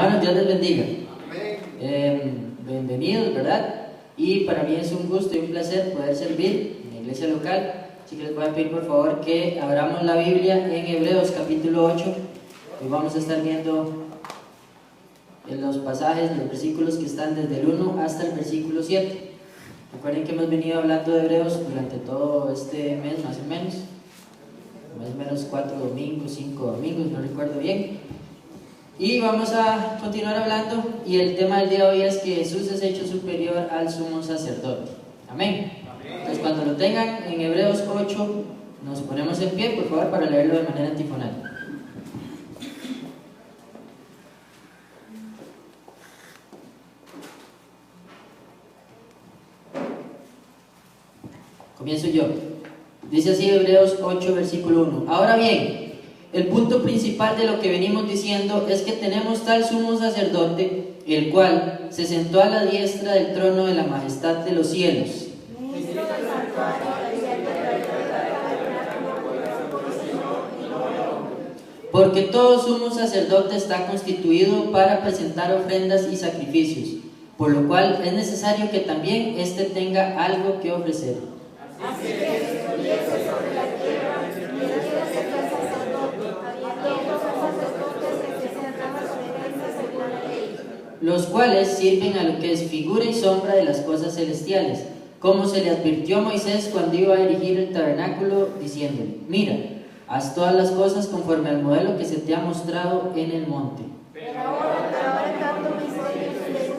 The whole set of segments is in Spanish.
Hermanos, Dios les bendiga. Bienvenidos, ¿verdad? Y para mí es un gusto y un placer poder servir en la iglesia local. Así que les voy a pedir por favor que abramos la Biblia en Hebreos capítulo 8. Hoy vamos a estar viendo en los pasajes, los versículos que están desde el 1 hasta el versículo 7. Recuerden que hemos venido hablando de Hebreos durante todo este mes, más o menos 4 domingos, 5 domingos, no recuerdo bien. Y vamos a continuar hablando, y el tema del día de hoy es que Jesús es hecho superior al sumo sacerdote. Amén. Entonces, cuando lo tengan en Hebreos 8, nos ponemos en pie, por favor, para leerlo de manera antifonal. Comienzo yo. Dice así Hebreos 8, versículo 1. Ahora bien, el punto principal de lo que venimos diciendo es que tenemos tal sumo sacerdote, el cual se sentó a la diestra del trono de la majestad de los cielos. Porque todo sumo sacerdote está constituido para presentar ofrendas y sacrificios, por lo cual es necesario que también éste tenga algo que ofrecer. Así que estuviese sobre la tierra, los cuales sirven a lo que es figura y sombra de las cosas celestiales, como se le advirtió a Moisés cuando iba a erigir el tabernáculo, diciéndole: mira, haz todas las cosas conforme al modelo que se te ha mostrado en el monte. Pero ahora tanto misterio y leyes,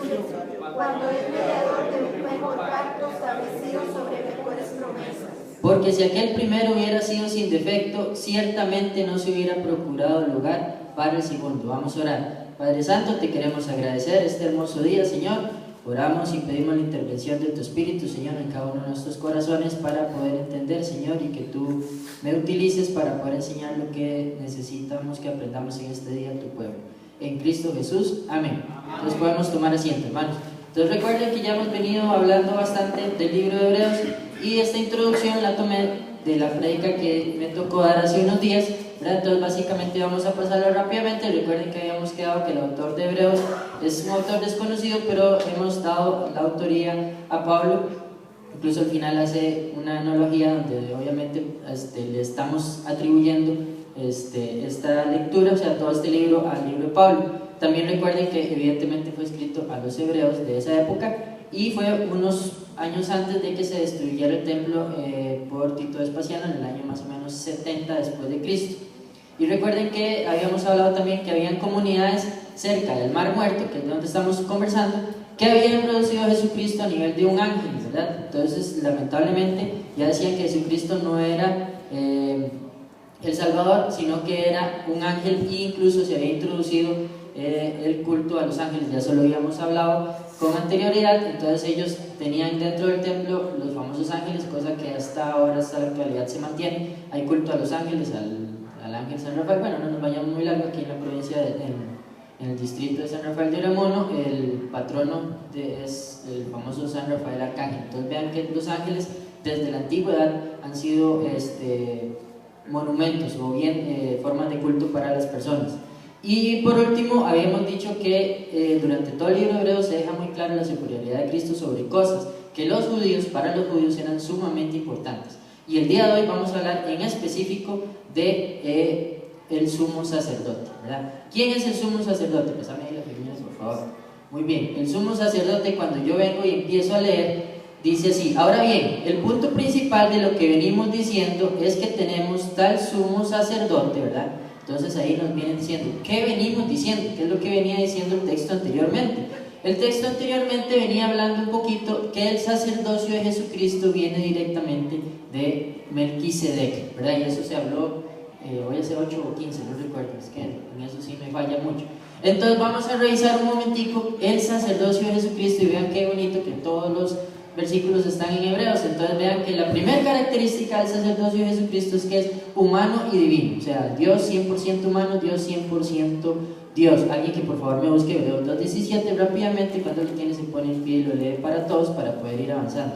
cuando es mediador de un nuevo pacto establecido sobre mejores promesas. Porque si aquel primero hubiera sido sin defecto, ciertamente no se hubiera procurado lugar para el segundo. Vamos a orar. Padre Santo, te queremos agradecer este hermoso día, Señor. Oramos y pedimos la intervención de tu Espíritu, Señor, en cada uno de nuestros corazones para poder entender, Señor, y que tú me utilices para poder enseñar lo que necesitamos que aprendamos en este día a tu pueblo. En Cristo Jesús, amén. Entonces podemos tomar asiento, hermanos. Entonces recuerden que ya hemos venido hablando bastante del libro de Hebreos, y esta introducción la tomé de la prédica que me tocó dar hace unos días, ¿verdad? Entonces básicamente vamos a pasarlo rápidamente. Recuerden que habíamos quedado que el autor de Hebreos es un autor desconocido, pero hemos dado la autoría a Pablo. Incluso al final hace una analogía donde obviamente le estamos atribuyendo esta lectura, o sea, todo este libro al libro de Pablo. También recuerden que evidentemente fue escrito a los hebreos de esa época, y fue unos años antes de que se destruyera el templo por Tito Vespasiano, en el año más o menos 70 después de Cristo. Y recuerden que habíamos hablado también que habían comunidades cerca del Mar Muerto, que es de donde estamos conversando, que habían producido a Jesucristo a nivel de un ángel, ¿verdad? Entonces, lamentablemente, ya decían que Jesucristo no era el Salvador, sino que era un ángel, e incluso se había introducido el culto a los ángeles. Ya eso lo habíamos hablado con anterioridad. Entonces ellos tenían dentro del templo los famosos ángeles, cosa que hasta ahora, hasta la actualidad se mantiene. Hay culto a los ángeles, al ángel San Rafael. Bueno, no nos vayamos muy largo. Aquí en la provincia, en el distrito de San Rafael de Uramono, el patrono es el famoso San Rafael Arcángel. Entonces vean que los ángeles desde la antigüedad han sido monumentos o bien formas de culto para las personas. Y por último, habíamos dicho que durante todo el libro de Hebreos se deja muy clara la superioridad de Cristo sobre cosas que para los judíos eran sumamente importantes. Y el día de hoy vamos a hablar en específico de el sumo sacerdote, ¿verdad? ¿Quién es el sumo sacerdote? Pásame ahí las figuras, por favor. Muy bien, el sumo sacerdote, cuando yo vengo y empiezo a leer, dice así: ahora bien, el punto principal de lo que venimos diciendo es que tenemos tal sumo sacerdote, ¿verdad? Entonces ahí nos vienen diciendo, ¿qué venimos diciendo? ¿Qué es lo que venía diciendo el texto anteriormente? El texto anteriormente venía hablando un poquito que el sacerdocio de Jesucristo viene directamente de Melquisedec, ¿verdad? Y eso se habló, voy a hacer 8 o 15, no recuerdo, es que en eso sí me falla mucho. Entonces vamos a revisar un momentico el sacerdocio de Jesucristo, y vean qué bonito que todos los versículos están en hebreos. Entonces vean que la primera característica del sacerdocio de Jesucristo es que es humano y divino, o sea, Dios 100% humano, Dios 100% Dios. Alguien que por favor me busque Hebreos 2:17 rápidamente. Cuando lo tiene se pone en pie y lo lee para todos para poder ir avanzando.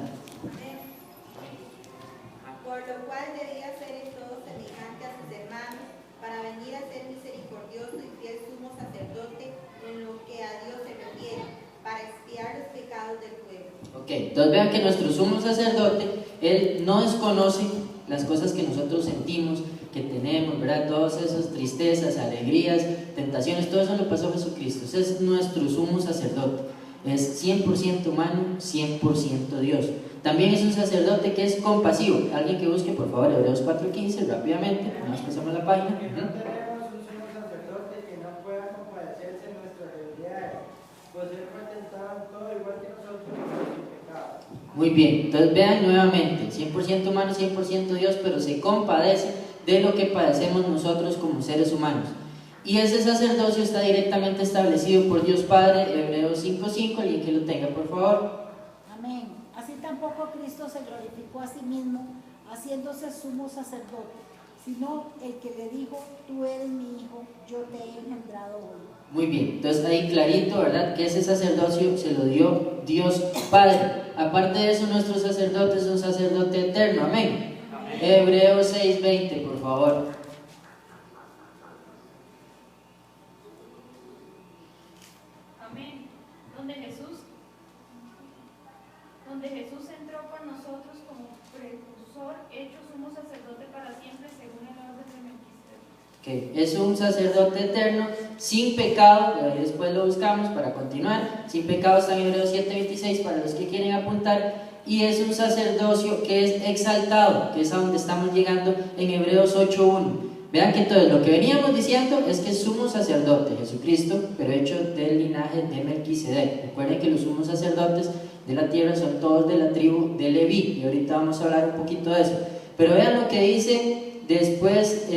Por lo cual debía ser en todo semejante a sus hermanos, para venir a ser misericordioso y fiel sumo sacerdote en lo Ok, entonces vean que nuestro sumo sacerdote, él no desconoce las cosas que nosotros sentimos, que tenemos, ¿verdad? Todas esas tristezas, alegrías, tentaciones, todo eso lo pasó Jesucristo. Ese es nuestro sumo sacerdote. Es 100% humano, 100% Dios. También es un sacerdote que es compasivo. Alguien que busque, por favor, Hebreos 4:15, rápidamente. Nos pasamos la página. Que no tenemos un sumo sacerdote que no pueda compadecerse de nuestras debilidades, pues él fue tentado en todo igual que nosotros, pero sin pecado. Muy bien, entonces vean nuevamente, 100% humano, 100% Dios, pero se compadece de lo que padecemos nosotros como seres humanos. Y ese sacerdocio está directamente establecido por Dios Padre, Hebreos 5:5, alguien que lo tenga, por favor. Amén. Así tampoco Cristo se glorificó a sí mismo, haciéndose sumo sacerdote, sino el que le dijo, tú eres mi hijo, yo te he engendrado hoy. Muy bien, entonces ahí clarito, ¿verdad? Que ese sacerdocio se lo dio Dios Padre. Aparte de eso, nuestro sacerdote es un sacerdote eterno, amén. Amén. Hebreos 6:20, por favor. Amén. Donde Jesús entró por nosotros como precursor, hecho sumo sacerdote para siempre, según el orden de Melquisedec. Okay. Es un sacerdote eterno, sin pecado, y después lo buscamos para continuar. Sin pecado está en Hebreos 7:26 para los que quieren apuntar. Y es un sacerdocio que es exaltado, que es a donde estamos llegando en Hebreos 8:1. Vean que entonces lo que veníamos diciendo es que es sumo sacerdote, Jesucristo, pero hecho del linaje de Melquisedec. Recuerden que los sumos sacerdotes de la tierra son todos de la tribu de Leví, y ahorita vamos a hablar un poquito de eso. Pero vean lo que dice después,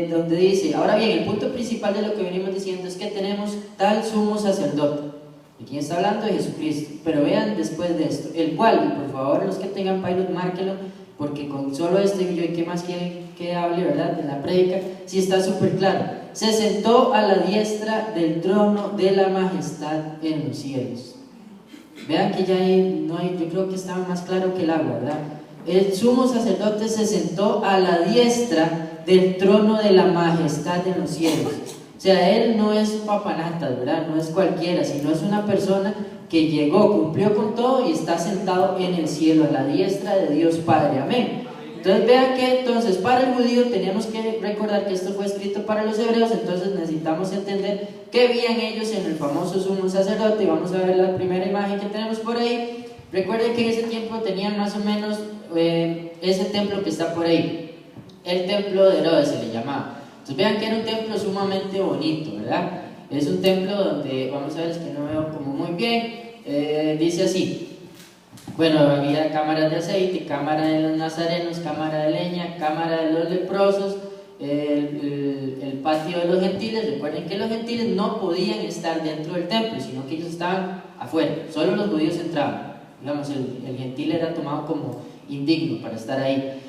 donde dice, ahora bien, el punto principal de lo que venimos diciendo es que tenemos tal sumo sacerdote. ¿De quién está hablando? De Jesucristo. Pero vean después de esto, el cual, y por favor los que tengan Pilot, márquenlo, porque con solo esto y yo, ¿y qué más quieren que hable, verdad? En la prédica, sí está súper claro. Se sentó a la diestra del trono de la majestad en los cielos. Vean que ya yo creo que estaba más claro que el agua, ¿verdad? El sumo sacerdote se sentó a la diestra del trono de la majestad en los cielos. O sea, él no es un papanatas, ¿verdad? No es cualquiera, sino es una persona que llegó, cumplió con todo y está sentado en el cielo, a la diestra de Dios Padre. Amén. Entonces vean que entonces para el judío teníamos que recordar que esto fue escrito para los hebreos, entonces necesitamos entender qué veían ellos en el famoso sumo sacerdote. Y vamos a ver la primera imagen que tenemos por ahí. Recuerden que en ese tiempo tenían más o menos ese templo que está por ahí, el templo de Herodes se le llamaba. Entonces vean que era un templo sumamente bonito, ¿verdad? Es un templo donde, vamos a ver, es que no veo como muy bien, dice así. Bueno, había cámaras de aceite, cámara de los nazarenos, cámara de leña, cámara de los leprosos, el patio de los gentiles. Recuerden que los gentiles no podían estar dentro del templo, sino que ellos estaban afuera, solo los judíos entraban. Digamos, el gentil era tomado como indigno para estar ahí.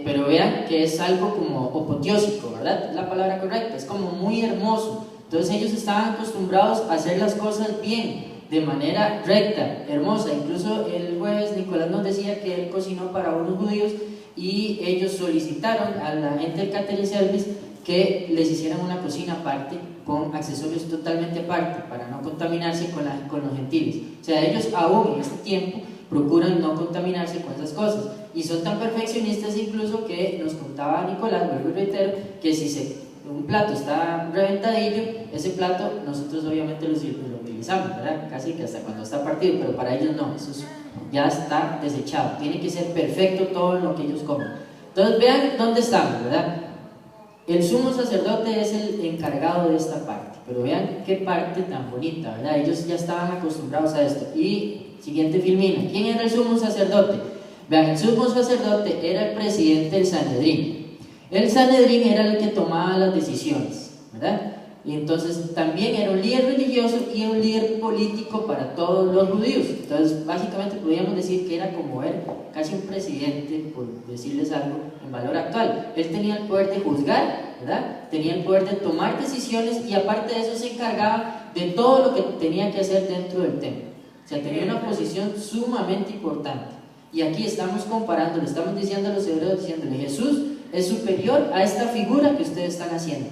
Pero vean que es algo como apoteósico, ¿verdad? Es la palabra correcta, es como muy hermoso. Entonces ellos estaban acostumbrados a hacer las cosas bien, de manera recta, hermosa. Incluso el jueves Nicolás nos decía que él cocinó para unos judíos y ellos solicitaron a la gente del catering service que les hicieran una cocina aparte, con accesorios totalmente aparte, para no contaminarse con los gentiles. O sea, ellos aún en este tiempo procuran no contaminarse con esas cosas, y son tan perfeccionistas incluso que nos contaba Nicolás, vuelvo y reitero, que si un plato está reventadillo, ese plato nosotros obviamente lo utilizamos, ¿verdad? Casi que hasta cuando está partido, pero para ellos no, eso ya está desechado, tiene que ser perfecto todo lo que ellos comen. Entonces vean dónde estamos, ¿verdad? El sumo sacerdote es el encargado de esta parte, pero vean qué parte tan bonita, ¿verdad? Ellos ya estaban acostumbrados a esto. Y siguiente filmina, ¿quién era el sumo sacerdote? Vean, el sumo sacerdote era el presidente del Sanedrín. El Sanedrín era el que tomaba las decisiones, ¿verdad? Y entonces también era un líder religioso y un líder político para todos los judíos. Entonces básicamente podríamos decir que era como él, casi un presidente, por decirles algo en valor actual. Él tenía el poder de juzgar, ¿verdad? Tenía el poder de tomar decisiones, y aparte de eso se encargaba de todo lo que tenía que hacer dentro del templo. O sea, tenía una posición sumamente importante. Y aquí estamos comparando, le estamos diciendo a los hebreos, diciéndole, Jesús es superior a esta figura que ustedes están haciendo.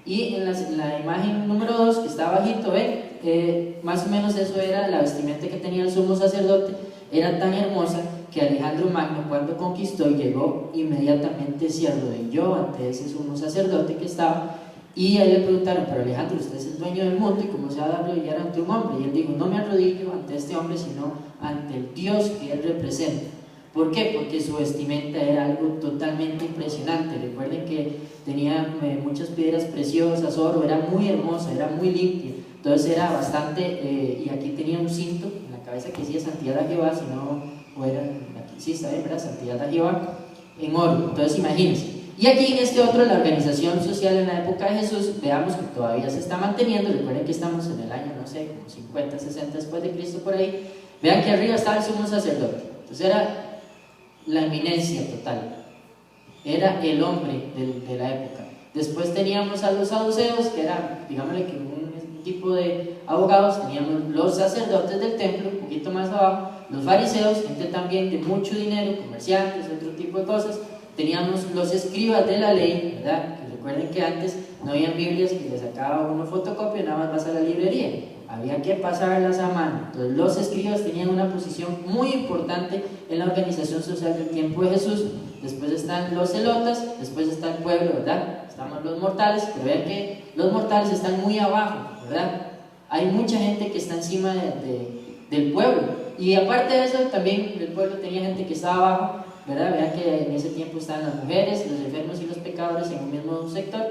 Y en la imagen número 2, que está bajito, más o menos eso era la vestimenta que tenía el sumo sacerdote. era tan hermosa que Alejandro Magno, cuando conquistó y llegó, inmediatamente se arrodilló ante ese sumo sacerdote que estaba, y a él le preguntaron: pero Alejandro, usted es el dueño del mundo, ¿y cómo se va a arrodillar ante un hombre? Y él dijo: no me arrodillo ante este hombre, sino ante el Dios que él representa. ¿Por qué? Porque su vestimenta era algo totalmente impresionante. Recuerden que tenía muchas piedras preciosas, oro, era muy hermosa, era muy limpia. Entonces era bastante, y aquí tenía un cinto en la cabeza que decía Santidad a Jehová, si no, o era, aquí sí está bien, ¿verdad? Santidad a Jehová, en oro. Entonces imagínense. Y aquí en este otro, la organización social en la época de Jesús, veamos que todavía se está manteniendo. Recuerden que estamos en el año, no sé, como 50, 60 después de Cristo por ahí. Vean que arriba estaba el sumo sacerdote. Entonces era la eminencia total, era el hombre de la época. Después teníamos a los saduceos, que eran, digámosle que un tipo de abogados. Teníamos los sacerdotes del templo, un poquito más abajo, los fariseos, gente también de mucho dinero, comerciantes, otro tipo de cosas. Teníamos los escribas de la ley, ¿verdad? Que recuerden que antes no había Biblias que le sacaba uno fotocopia y nada más vas a la librería, había que pasarlas a mano. Entonces los escribas tenían una posición muy importante en la organización social del tiempo de Jesús. Después están los celotas, después está el pueblo, ¿verdad? Estamos los mortales, pero vean que los mortales están muy abajo, ¿verdad? Hay mucha gente que está encima del pueblo, y aparte de eso también el pueblo tenía gente que estaba abajo, ¿verdad? Vean que en ese tiempo están las mujeres, los enfermos y los pecadores en un mismo sector,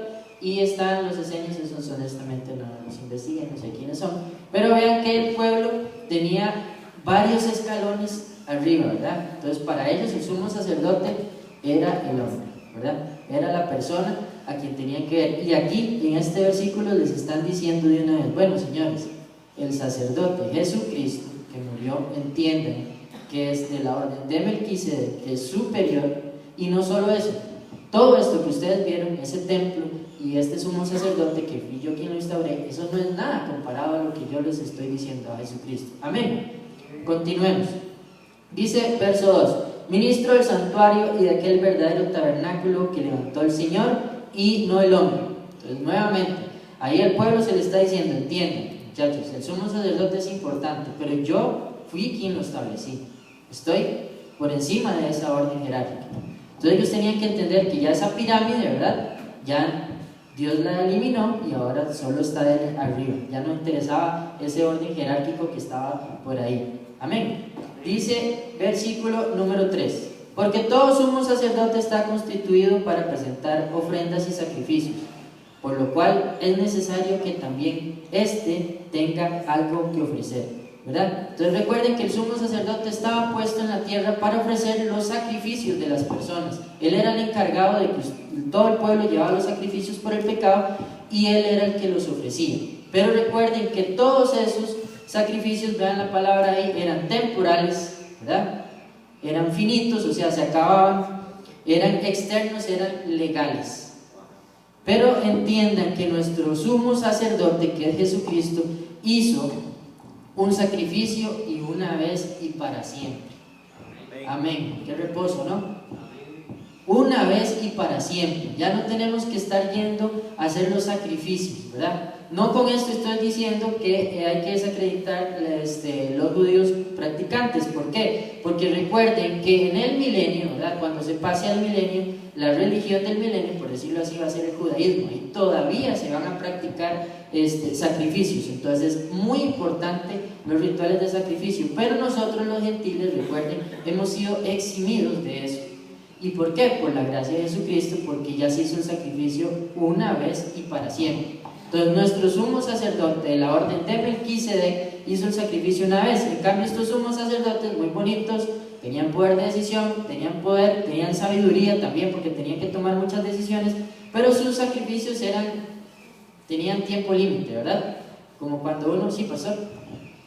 y están los esenios. Esos honestamente no los investiguen, no sé quiénes son, pero vean que el pueblo tenía varios escalones arriba, ¿verdad? Entonces para ellos el sumo sacerdote era el hombre, ¿verdad? Era la persona a quien tenían que ver. Y aquí en este versículo les están diciendo de una vez: bueno, señores, el sacerdote Jesucristo que murió, entiendan que es de la orden de Melquisedec, que es superior. Y no solo eso, todo esto que ustedes vieron, ese templo y este sumo sacerdote que fui yo quien lo instauré, eso no es nada comparado a lo que yo les estoy diciendo a Jesucristo. Amén. Continuemos. Dice verso 2: ministro del santuario y de aquel verdadero tabernáculo que levantó el Señor y no el hombre. Entonces nuevamente, ahí al pueblo se le está diciendo: entiendan, muchachos, el sumo sacerdote es importante, pero yo fui quien lo establecí, estoy por encima de esa orden jerárquica. Entonces ellos tenían que entender que ya esa pirámide, ¿verdad?, ya Dios la eliminó y ahora solo está de arriba. Ya no interesaba ese orden jerárquico que estaba por ahí. Amén. Dice versículo número 3: porque todo sumo sacerdote está constituido para presentar ofrendas y sacrificios, por lo cual es necesario que también éste tenga algo que ofrecer, ¿verdad? Entonces recuerden que el sumo sacerdote estaba puesto en la tierra para ofrecer los sacrificios de las personas. Él era el encargado de que todo el pueblo llevaba los sacrificios por el pecado, y él era el que los ofrecía. Pero recuerden que todos esos sacrificios, vean la palabra ahí, eran temporales, ¿verdad? Eran finitos, o sea, se acababan, eran externos, eran legales. Pero entiendan que nuestro sumo sacerdote, que es Jesucristo, hizo un sacrificio y una vez y para siempre. Amén. Qué reposo, ¿no? Una vez y para siempre. Ya no tenemos que estar yendo a hacer los sacrificios, ¿verdad? No con esto estoy diciendo que hay que desacreditar los judíos practicantes. ¿Por qué? Porque recuerden que en el milenio, ¿verdad?, cuando se pase al milenio, la religión del milenio, por decirlo así, va a ser el judaísmo, y todavía se van a practicar sacrificios. Entonces es muy importante los rituales de sacrificio, pero nosotros los gentiles, recuerden, hemos sido eximidos de eso. ¿Y por qué? Por la gracia de Jesucristo, porque ya se hizo el sacrificio una vez y para siempre. Entonces nuestro sumo sacerdote de la orden de Melquisedec hizo el sacrificio una vez. En cambio, estos sumos sacerdotes muy bonitos tenían poder de decisión, tenían poder, tenían sabiduría también, porque tenían que tomar muchas decisiones, pero sus sacrificios tenían tiempo límite, ¿verdad? Como cuando uno, sí, pasó.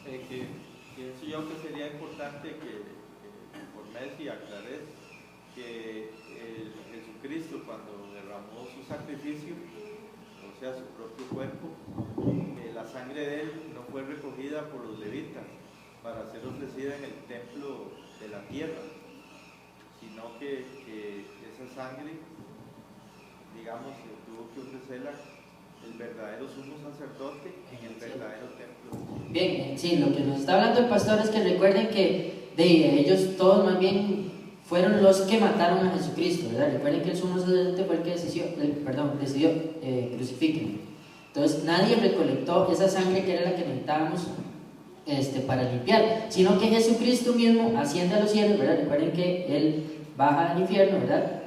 Pienso yo que sería importante que por Messi aclares que Jesucristo, cuando derramó su sacrificio, o sea, su propio cuerpo, la sangre de él no fue recogida por los levitas para ser ofrecida en el templo de la tierra, sino que esa sangre, digamos, tuvo que ofrecerla el verdadero sumo sacerdote en el verdadero templo. Bien, sí, lo que nos está hablando el pastor es que recuerden que ellos todos más bien fueron los que mataron a Jesucristo, ¿verdad? Recuerden que el sumo sacerdote fue el que decidió crucifíquenlo. Entonces nadie recolectó esa sangre que era la que necesitábamos para limpiar, sino que Jesucristo mismo asciende a los cielos, ¿verdad? Recuerden que Él baja al infierno, ¿verdad?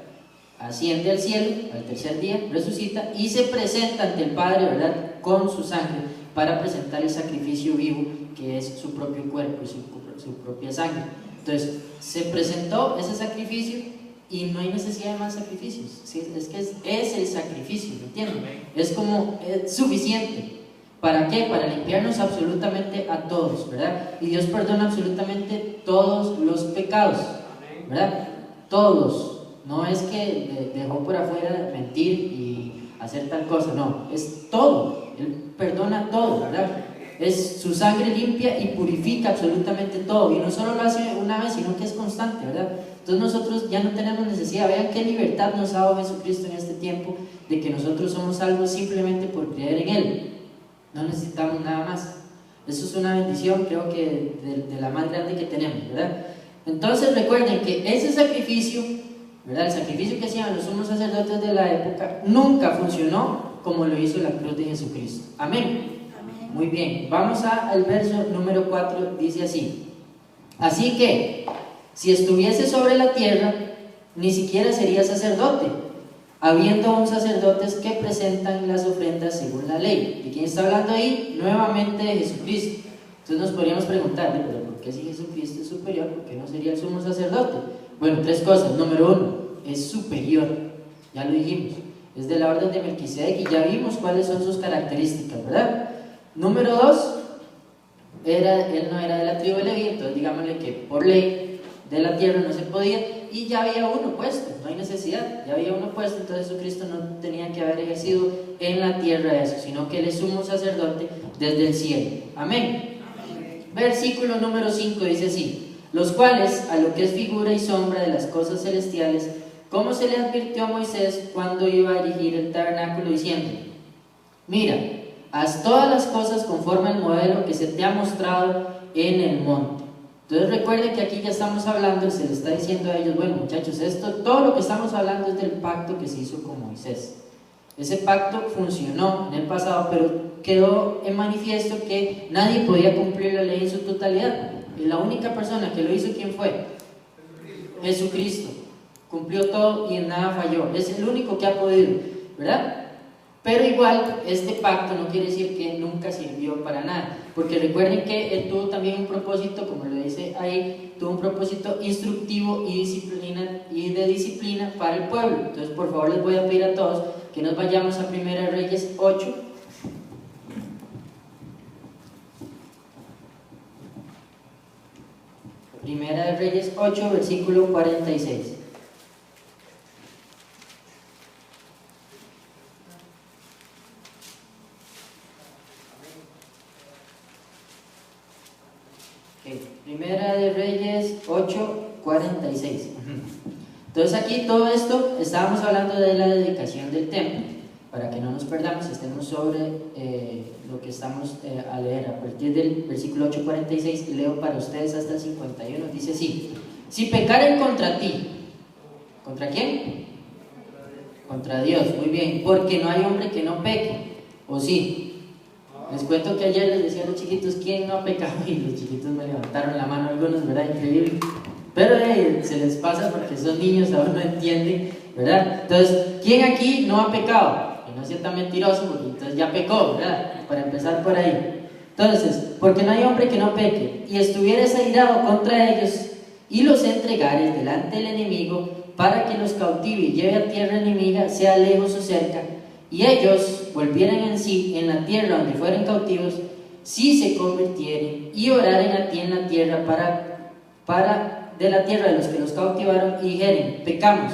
Asciende al cielo al tercer día, resucita y se presenta ante el Padre, ¿verdad? Con su sangre para presentar el sacrificio vivo que es su propio cuerpo, su propia sangre. Entonces se presentó ese sacrificio y no hay necesidad de más sacrificios. ¿Sí? Es que es el sacrificio, ¿me entienden? Es como suficiente. ¿Para qué? Para limpiarnos absolutamente a todos, ¿verdad? Y Dios perdona absolutamente todos los pecados, ¿verdad? Todos. No es que dejó por afuera mentir y hacer tal cosa, no, es todo. Él perdona todo, ¿verdad? Es su sangre limpia y purifica absolutamente todo. Y no solo lo hace una vez, sino que es constante, ¿verdad? Entonces nosotros ya no tenemos necesidad. Vean qué libertad nos ha dado Jesucristo en este tiempo, de que nosotros somos salvos simplemente por creer en Él. No necesitamos nada más. Eso es una bendición, creo que de la más grande que tenemos, ¿verdad? Entonces recuerden que ese sacrificio, ¿verdad? El sacrificio que hacían los sumos sacerdotes de la época nunca funcionó como lo hizo la cruz de Jesucristo. Amén. Muy bien, vamos al verso número 4, dice así: así que, si estuviese sobre la tierra, ni siquiera sería sacerdote, habiendo aún sacerdotes que presentan las ofrendas según la ley. ¿De quién está hablando ahí? Nuevamente de Jesucristo. Entonces nos podríamos preguntar, ¿pero por qué si Jesucristo es superior, por qué no sería el sumo sacerdote? Bueno, tres cosas. Número 1, es superior, ya lo dijimos, es de la orden de Melquisedec y ya vimos cuáles son sus características, ¿verdad? Número 2, él no era de la tribu de Leví, entonces digámosle que por ley de la tierra no se podía, y ya había uno puesto, no hay necesidad, ya había uno puesto, entonces Jesucristo no tenía que haber ejercido en la tierra eso, sino que Él es sumo sacerdote desde el cielo. Amén. Versículo número 5 dice así: los cuales, a lo que es figura y sombra de las cosas celestiales, como se le advirtió a Moisés cuando iba a erigir el tabernáculo, diciendo: mira, haz todas las cosas conforme al modelo que se te ha mostrado en el monte. Entonces recuerden que aquí ya estamos hablando, se le está diciendo a ellos: bueno, muchachos, todo lo que estamos hablando es del pacto que se hizo con Moisés. Ese pacto funcionó en el pasado, pero quedó en manifiesto que nadie podía cumplir la ley en su totalidad. Y la única persona que lo hizo, ¿quién fue? Jesucristo. Cumplió todo y en nada falló. Es el único que ha podido, ¿verdad? Pero igual, este pacto no quiere decir que nunca sirvió para nada, porque recuerden que él tuvo también un propósito, como lo dice ahí, tuvo un propósito instructivo y de disciplina para el pueblo. Entonces, por favor, les voy a pedir a todos que nos vayamos a 1 Reyes 8. Primera de Reyes 8, versículo 46. Primera de Reyes 8, 46. Entonces aquí todo esto, estábamos hablando de la dedicación del templo, para que no nos perdamos, estemos sobre lo que estamos a leer. A partir del versículo 8, 46, leo para ustedes hasta el 51, dice así: si pecaren contra ti, ¿contra quién? Contra Dios, muy bien, porque no hay hombre que no peque, ¿o sí? Les cuento que ayer les decía a los chiquitos: ¿quién no ha pecado? Y los chiquitos me levantaron la mano, algunos, ¿verdad? Increíble. Pero se les pasa porque son niños, aún no entienden, ¿verdad? Entonces, ¿quién aquí no ha pecado? Que no sea tan mentiroso, porque entonces ya pecó, ¿verdad? Para empezar por ahí. Entonces, porque no hay hombre que no peque, y estuvieres airado contra ellos, y los entregares delante del enemigo, para que los cautive y lleve a tierra enemiga, sea lejos o cerca, y ellos volvieran en sí en la tierra donde fueren cautivos, si se convirtieren y oraren a ti en la tierra de la tierra de los que los cautivaron, y dijeren: pecamos,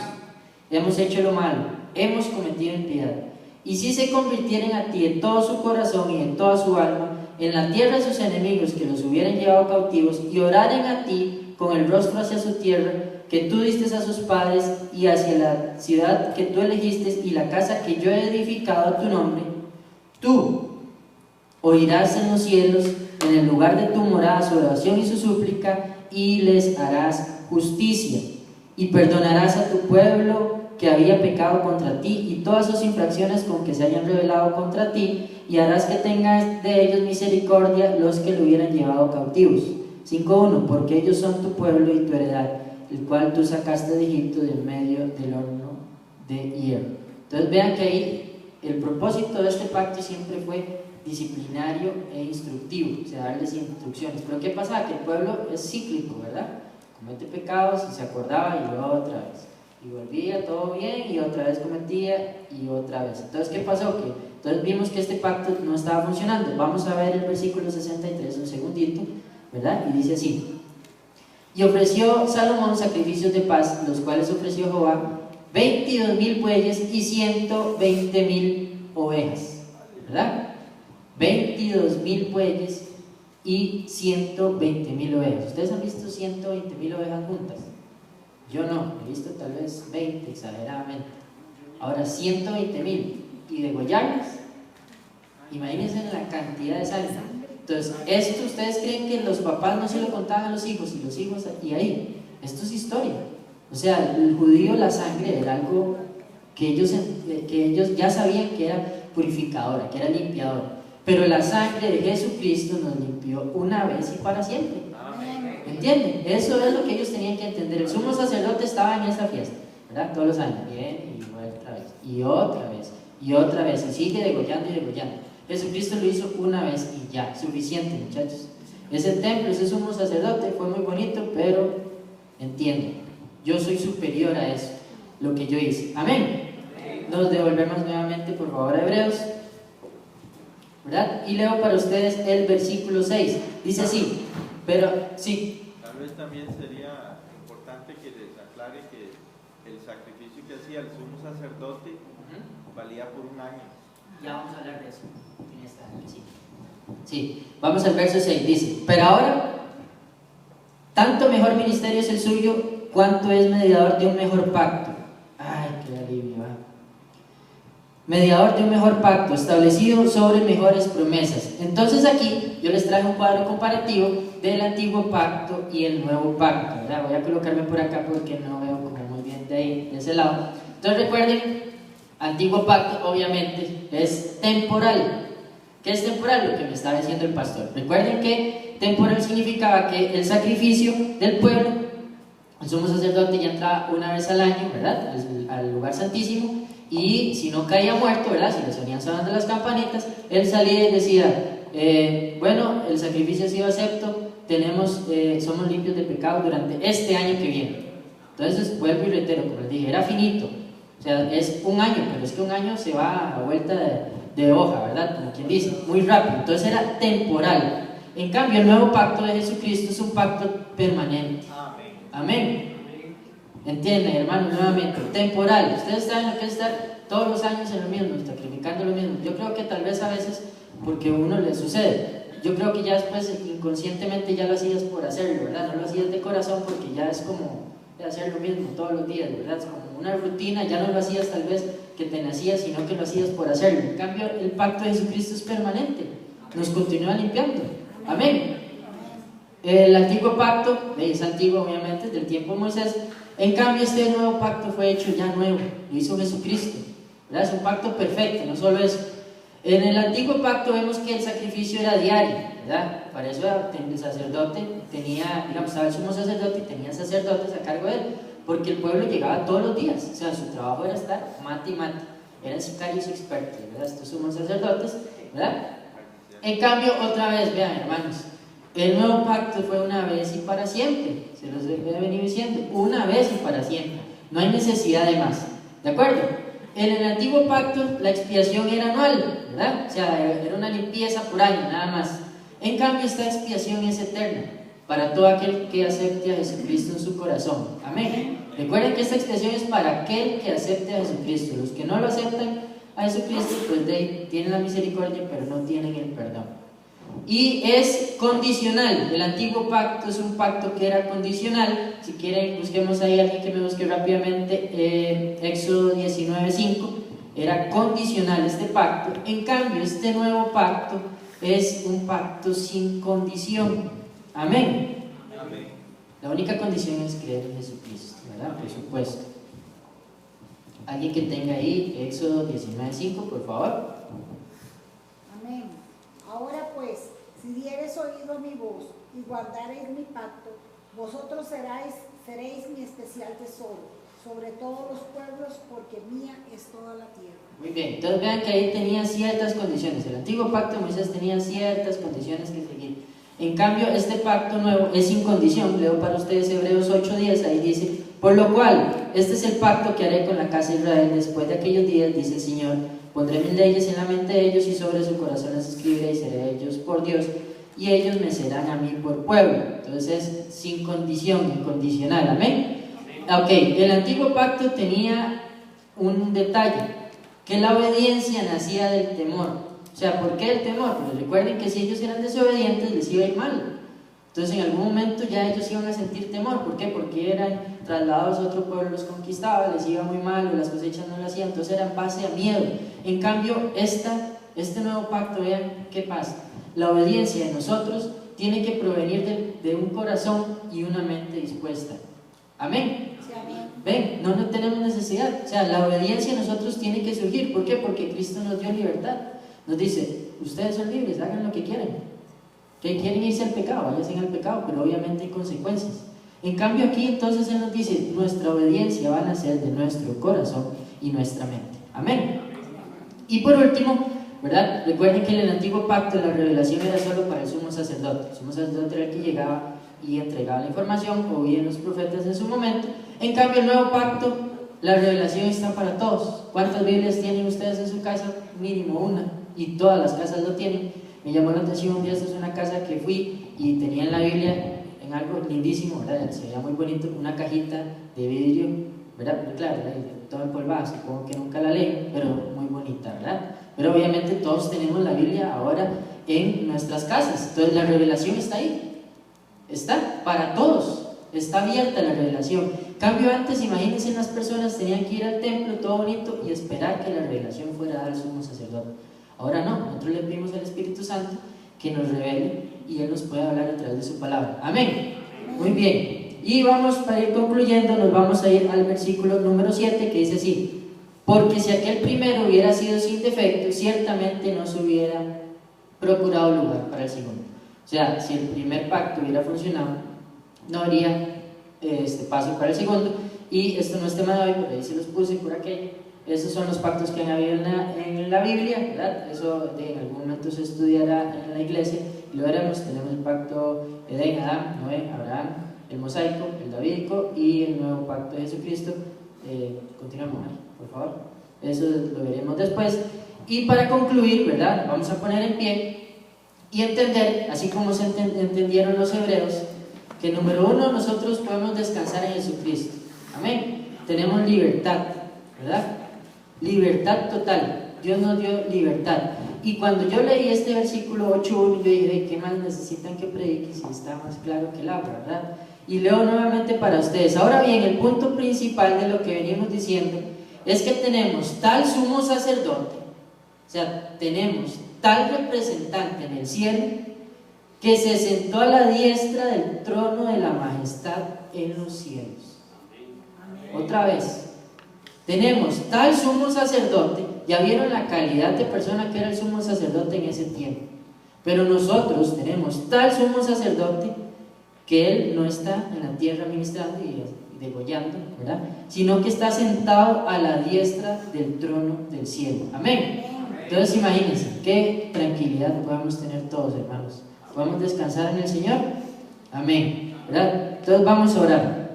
hemos hecho lo malo, hemos cometido impiedad, y si se convirtieren a ti en todo su corazón y en toda su alma, en la tierra de sus enemigos que los hubieran llevado cautivos, y oraren a ti con el rostro hacia su tierra, que tú diste a sus padres, y hacia la ciudad que tú elegiste y la casa que yo he edificado a tu nombre, tú Oirás en los cielos, en el lugar de tu morada, su oración y su súplica, y les harás justicia. Y perdonarás a tu pueblo que había pecado contra ti, y todas sus infracciones con que se hayan rebelado contra ti, y harás que tengas de ellos misericordia los que lo hubieran llevado cautivos. 5.1. Porque ellos son tu pueblo y tu heredad, el cual tú sacaste de Egipto de en medio del horno de hierro. Entonces vean que ahí el propósito de este pacto siempre fue disciplinario e instructivo, o sea, darles instrucciones. Pero ¿qué pasa? Que el pueblo es cíclico, ¿verdad? Comete pecados y se acordaba y otra vez, y volvía todo bien y otra vez cometía y otra vez. Entonces, ¿qué pasó? Que entonces vimos que este pacto no estaba funcionando. Vamos a ver el versículo 63 un segundito, ¿verdad? Y dice así: y ofreció Salomón sacrificios de paz, los cuales ofreció Jehová 22.000 bueyes y 120.000 ovejas, ¿verdad? 22.000 bueyes y 120.000 ovejas. ¿Ustedes han visto 120.000 ovejas juntas? Yo no, he visto tal vez 20 exageradamente. Ahora 120.000 y degollarlas, imagínense la cantidad de sangre. Entonces, esto ustedes creen que los papás no se lo contaban a los hijos y los hijos, y ahí, esto es historia. O sea, el judío, la sangre era algo que ellos ya sabían que era purificadora, que era limpiadora. Pero la sangre de Jesucristo nos limpió una vez y para siempre. ¿Entienden? Eso es lo que ellos tenían que entender. El sumo sacerdote estaba en esa fiesta, ¿verdad? Todos los años. Bien, y otra vez, y otra vez, y otra vez, y sigue degollando y degollando. Jesucristo lo hizo una vez y ya, suficiente, muchachos. Ese templo, ese sumo sacerdote fue muy bonito, pero entienden, yo soy superior a eso, lo que yo hice. Amén. Nos devolvemos nuevamente, por favor, a Hebreos, ¿verdad? Y leo para ustedes el versículo 6. Dice así, pero sí. Tal vez también sería importante que les aclare que el sacrificio que hacía el sumo sacerdote valía por un año. Ya vamos a hablar de eso. Sí, vamos al verso 6. Dice: pero ahora, tanto mejor ministerio es el suyo, cuanto es mediador de un mejor pacto. Ay, qué alivio, ¿eh? Mediador de un mejor pacto, establecido sobre mejores promesas. Entonces aquí yo les traje un cuadro comparativo del antiguo pacto y el nuevo pacto, ¿verdad? Voy a colocarme por acá porque no veo como muy bien de ese lado. Entonces recuerden, antiguo pacto obviamente es temporal. ¿Qué es temporal? Lo que me estaba diciendo el pastor. Recuerden que temporal significaba que el sacrificio del pueblo, el sumo sacerdote ya entraba una vez al año, ¿verdad? Al lugar santísimo, y si no caía muerto, ¿verdad? Si le sonían sonando las campanitas, él salía y decía, bueno, el sacrificio ha sido acepto, somos limpios de pecado durante este año que viene. Entonces, vuelvo y reitero, como les dije, era finito. O sea, es un año, pero es que un año se va a vuelta de hoja, ¿verdad? Como quien dice, muy rápido. Entonces era temporal. En cambio, el nuevo pacto de Jesucristo es un pacto permanente. Amén. ¿Entienden, hermanos? Nuevamente, temporal. Ustedes saben lo que es estar todos los años en lo mismo, sacrificando lo mismo. Yo creo que tal vez a veces, porque a uno le sucede, yo creo que ya después inconscientemente ya lo hacías por hacerlo, ¿verdad? No lo hacías de corazón porque ya es como de hacer lo mismo todos los días, ¿verdad? Es como una rutina, ya no lo hacías tal vez que te nacías, sino que lo hacías por hacerlo. En cambio, el pacto de Jesucristo es permanente, nos continúa limpiando. Amén. El antiguo pacto, es antiguo obviamente, del tiempo de Moisés. En cambio, este nuevo pacto fue hecho ya nuevo, lo hizo Jesucristo, ¿verdad? Es un pacto perfecto, no solo eso. En el antiguo pacto vemos que el sacrificio era diario, ¿verdad? Para eso el sacerdote tenía, digamos, estaba el sumo sacerdote y tenía sacerdotes a cargo de él, porque el pueblo llegaba todos los días, o sea, su trabajo era estar mate y mate, eran sicarios expertos, ¿verdad? Estos sumos sacerdotes, ¿verdad? En cambio, otra vez, vean, hermanos, el nuevo pacto fue una vez y para siempre, se los he venido diciendo, una vez y para siempre, no hay necesidad de más, ¿de acuerdo? En el antiguo pacto la expiación era anual, ¿verdad? O sea, era una limpieza por año, nada más. En cambio, esta expiación es eterna para todo aquel que acepte a Jesucristo en su corazón. Amén. Recuerden que esta expiación es para aquel que acepte a Jesucristo. Los que no lo aceptan a Jesucristo, pues tienen la misericordia, pero no tienen el perdón. Y es condicional. El antiguo pacto es un pacto que era condicional. Si quieren, busquemos ahí, alguien que me busque rápidamente, Éxodo 19:5. Era condicional este pacto. En cambio, este nuevo pacto es un pacto sin condición. Amén. Amén. La única condición es creer en Jesucristo, ¿verdad? Por supuesto. Alguien que tenga ahí Éxodo 19:5, por favor. Amén. Ahora pues, si diereis oído a mi voz y guardareis mi pacto, vosotros seréis mi especial tesoro sobre todos los pueblos, porque mía es toda la tierra. Muy bien, entonces vean que ahí tenía ciertas condiciones. El antiguo pacto de Moisés tenía ciertas condiciones que seguir. En cambio, este pacto nuevo es sin condición. Leo para ustedes Hebreos 8:10, ahí dice: por lo cual, este es el pacto que haré con la casa de Israel después de aquellos días, dice el Señor. Pondré mis leyes en la mente de ellos y sobre su corazón las escribiré, y seré ellos por Dios, y ellos me serán a mí por pueblo. Entonces, sin condición, incondicional. Amén. Ok, el antiguo pacto tenía un detalle, que la obediencia nacía del temor. O sea, ¿por qué el temor? Pues recuerden que si ellos eran desobedientes les iba a ir mal. Entonces en algún momento ya ellos iban a sentir temor. ¿Por qué? Porque eran trasladados a otro pueblo, los conquistaba, les iba muy mal, o las cosechas no lo hacían, entonces era en base a miedo. En cambio, este nuevo pacto, vean qué pasa. La obediencia de nosotros tiene que provenir de un corazón y una mente dispuesta. Amén. Sí, amén. Ven, no tenemos necesidad. O sea, la obediencia de nosotros tiene que surgir. ¿Por qué? Porque Cristo nos dio libertad. Nos dice: ustedes son libres, hagan lo que quieran. Que quieren irse al pecado, váyanse al pecado, pero obviamente hay consecuencias. En cambio aquí entonces Él nos dice: nuestra obediencia va a nacer de nuestro corazón y nuestra mente. Amén. Y por último, ¿verdad? Recuerden que en el antiguo pacto la revelación era solo para el sumo sacerdote. El sumo sacerdote era el que llegaba y entregaba la información, o bien los profetas en su momento. En cambio el nuevo pacto, la revelación está para todos. ¿Cuántas Biblias tienen ustedes en su casa? Mínimo una, y todas las casas lo tienen. Me llamó la atención un día, esta es una casa que fui y tenían la Biblia en algo lindísimo, ¿verdad? Se veía muy bonito, una cajita de vidrio, ¿verdad? Pero claro, ¿verdad? Todo empolvado, supongo que nunca la leen, pero muy bonita, ¿verdad? Pero obviamente todos tenemos la Biblia ahora en nuestras casas, entonces la revelación está ahí, está para todos, está abierta la revelación. Cambio antes, imagínense, las personas tenían que ir al templo, todo bonito, y esperar que la revelación fuera al sumo sacerdote. Ahora no, nosotros le pedimos al Espíritu Santo que nos revele y Él nos puede hablar a través de su palabra. Amén. Muy bien. Y vamos, para ir concluyendo, nos vamos a ir al versículo número 7, que dice así: porque si aquel primero hubiera sido sin defecto, ciertamente no se hubiera procurado lugar para el segundo. O sea, si el primer pacto hubiera funcionado, no habría paso para el segundo. Y esto no es tema de hoy, por ahí se los puse por aquello. Esos son los pactos que han habido en la Biblia, ¿verdad? Eso en algún momento se estudiará en la iglesia y lo veremos. Tenemos el pacto Edén, Adán, Noé, Abraham, el mosaico, el davídico y el nuevo pacto de Jesucristo. Continuamos, por favor. Eso lo veremos después. Y para concluir, ¿verdad? Vamos a poner en pie y entender, así como se entendieron los hebreos, que número uno, nosotros podemos descansar en Jesucristo. Amén. Tenemos libertad, ¿verdad? Libertad total. Dios nos dio libertad. Y cuando yo leí este versículo 8.1, yo dije: ¿qué más necesitan que predique si está más claro que el agua, verdad? Y leo nuevamente para ustedes. Ahora bien, el punto principal de lo que venimos diciendo es que tenemos tal sumo sacerdote, o sea, tenemos tal representante en el cielo, que se sentó a la diestra del trono de la majestad en los cielos. Otra vez, tenemos tal sumo sacerdote. Ya vieron la calidad de persona que era el sumo sacerdote en ese tiempo. Pero nosotros tenemos tal sumo sacerdote que él no está en la tierra ministrando y degollando, ¿verdad? Sino que está sentado a la diestra del trono del cielo. Amén. Entonces imagínense qué tranquilidad podemos tener todos, hermanos. Podemos descansar en el Señor. Amén, ¿verdad? Entonces vamos a orar.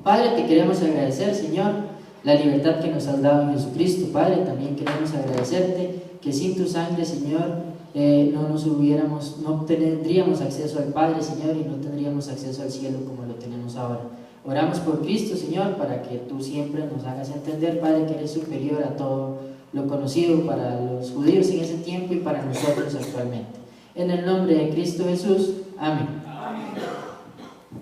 Padre, te queremos agradecer, Señor, la libertad que nos has dado en Jesucristo. Padre, también queremos agradecerte que sin tu sangre, Señor, no tendríamos acceso al Padre, Señor, y no tendríamos acceso al cielo como lo tenemos ahora. Oramos por Cristo, Señor, para que tú siempre nos hagas entender, Padre, que eres superior a todo lo conocido para los judíos en ese tiempo y para nosotros actualmente. En el nombre de Cristo Jesús, amén.